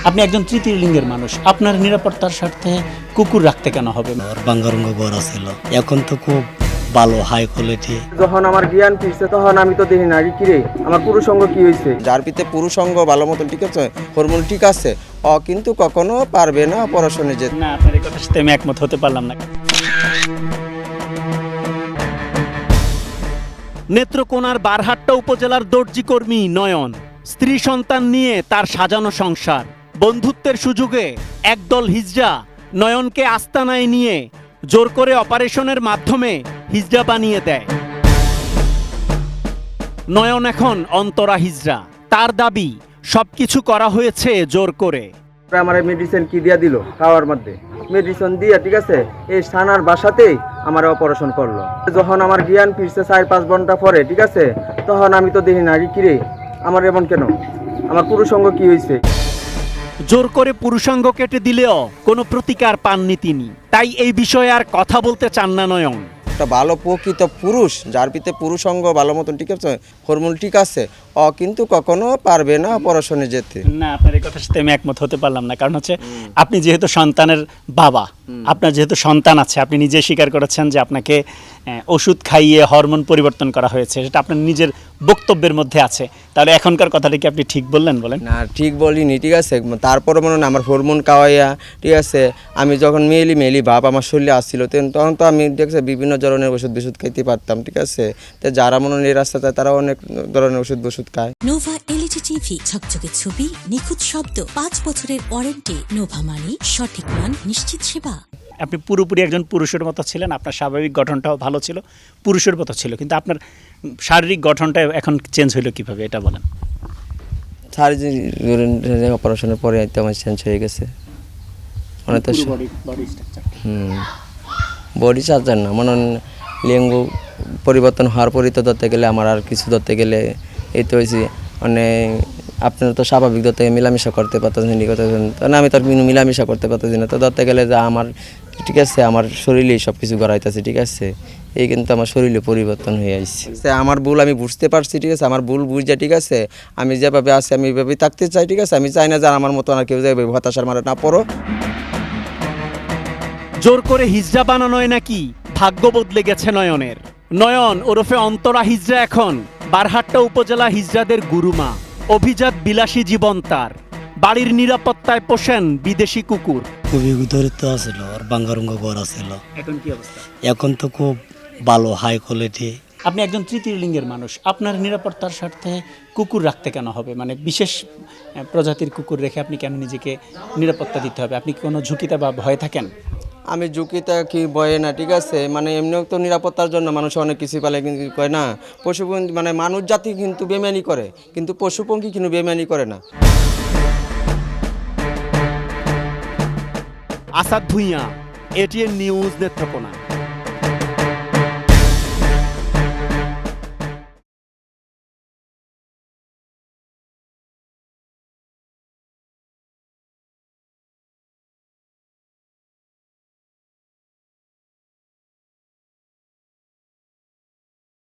আপনি একজন তৃতীয় লিঙ্গের মানুষ, আপনার নিরাপত্তার স্বার্থে কুকুর রাখতে কেন হবে? বাঙ্গারঙ্গ গড়া ছিল, এখন তো খুব ভালো হাই কোয়ালিটি। যখন আমার জ্ঞান ফিরছে তখন আমি তো দেখি না কিরে আমার পুরুষঙ্গ কি হয়েছে। যার পিতে পুরুষঙ্গ ভালো মতন ঠিক আছে, হরমোন ঠিক আছে, কিন্তু কখনো পারবে না পড়াশোনায় যেতে। না, আপনার এই কথার সাথে আমি একমত হতে পারলাম না। নেত্রকোনার বারহাট্টা উপজেলার দর্জি কর্মী নয়ন স্ত্রী সন্তান নিয়ে তার সাজানো সংসার, বন্ধুত্বের সুযোগে একদল হিজড়া নয়নকে আস্তানায় নিয়ে জোর করে অপারেশনের মাধ্যমে হিজড়া বানিয়ে দেয়। নয়ন এখন অন্তরা হিজড়া। তার দাবি সবকিছু করা হয়েছে জোর করে। আমার মেডিসিন কি দিয়া দিল খাওয়ার মধ্যে, মেডিসিন দিয়া ঠিক আছে এই সানার বাসাতেই আমার অপারেশন করলো। যখন আমার জ্ঞান ফিরছে 4-5 ঘন্টা পরে ঠিক আছে, তখন আমি তো দেখি না কিরে আমার এমন কেন, আমার পুরুষঙ্গ কি হয়েছে। জোর করে পুরুষাঙ্গ কেটে দিলেও কোনো প্রতিকার পাননি তিনি, তাই এই বিষয়ে আর কথা বলতে চান না নয়ন। একটা ভালো প্রকৃত পুরুষ যার পিতে পুরুষঙ্গ ভালো মতন ঠিক আছে, হরমোন ঠিক আছে, কিন্তু কখনো পারবে না পড়াশোনায় যেতে। না, আপনার এই কথার সাথে আমি একমত হতে পারলাম না, কারণ হচ্ছে আপনি যেহেতু সন্তানের বাবা, আপনার যেহেতু সন্তান আছে, আপনি নিজে স্বীকার করেছেন যে আপনাকে ওষুধ খাইয়ে হরমোন পরিবর্তন করা হয়েছে, সেটা আপনার নিজের বক্তব্যের মধ্যে আছে। তাহলে এখনকার কথাটা কি আপনি ঠিক বললেন? বলেন। না, ঠিক বলিনি ঠিক আছে, তারপরে মনে হয় আমার হরমোন খাওয়াইয়া ঠিক আছে, আমি যখন মেলি ভাব আমার শরীরে আসছিল তখন তো আমি দেখছি বিভিন্ন ধরনের ওষুধ খাইতে পারতাম ঠিক আছে। তো যারা মনে হয় এই রাস্তাতে তারা অনেক ধরনের ওষুধ খায়। নোভা এলইডি টিভি, ঝকঝকে ছবি, নিখুঁত শব্দ, 5 বছরের ওয়ারেন্টি। নোভা মানে সঠিক মান, নিশ্চিত সেবা। আপনি পুরোপুরি একজন পুরুষের মতো ছিলেন, আপনার স্বাভাবিক গঠনটাও ভালো ছিল, পুরুষের মতো ছিল, কিন্তু আপনার শারীরিক গঠনটা এখন চেঞ্জ হইলো কিভাবে, এটা বলেন। অপারেশনের পরে তো আমার চেঞ্জ হয়ে গেছে মানে তো বডি স্ট্রাকচার না, মনে লিঙ্গ পরিবর্তন হওয়ার পরই তো ধরতে গেলে আমার আর কিছু ধরতে গেলে এই তো হয়েছি মানে আপনারা তো স্বাভাবিক ধরতে মিলামিশা করতে পারতেছেন, না আমি তো মিলামিশা করতে পারতেছি না, তো ধরতে গেলে যে আমার ঠিক আছে আমার শরীরেই সব কিছু গড়াইতেছে ঠিক আছে, এই কিন্তু আমার শরীরে পরিবর্তন হয়ে আসছে। আমার ভুল আমি বুঝতে পারছি ঠিক আছে, আমার ভুল বুঝছে ঠিক আছে, আমি যেভাবে আছি আমি এইভাবেই থাকতে চাই ঠিক আছে, আমি চাই না যে আমার মতো আর কেউ যাবে হতাশার মারা না পড়ো। জোর করে হিজড়া বানানোয় নাকি ভাগ্য বদলে গেছে নয়নের। নয়ন ওরফে অন্তরা হিজড়া এখন বারহাট্টা উপজেলা হিজড়াদের গুরুমা। অভিজাত বিলাসী জীবন তার। বাড়ির নিরাপত্তায় পোষেন বিদেশি কুকুর। খুবই দরিদ্র ছিল, আর বাঙ্গারঙ্গ গড়া ছিল, এখন কি অবস্থা? এখন তো খুব ভালো হাই কোয়ালিটি। আপনি একজন তৃতীয় লিঙ্গের মানুষ, আপনার নিরাপত্তার স্বার্থে কুকুর রাখতে কেন হবে? মানে বিশেষ প্রজাতির কুকুর রেখে আপনি কেন নিজেকে নিরাপত্তা দিতে হবে? আপনি কি কোনো ঝুঁকিতে বা ভয়ে থাকেন? আমি ঝুঁকিতে কি ভয়ে না ঠিক আছে, মানে এমনিও তো নিরাপত্তার জন্য মানুষ অনেক কিছু পালে কিন্তু কয় না, পশুপঙ্খী মানে মানুষ জাতি কিন্তু বেমানি করে, কিন্তু পশুপঙ্খী কিন্তু বেমানি করে না। Asad Bhuiyan, ATN news, Netrokona.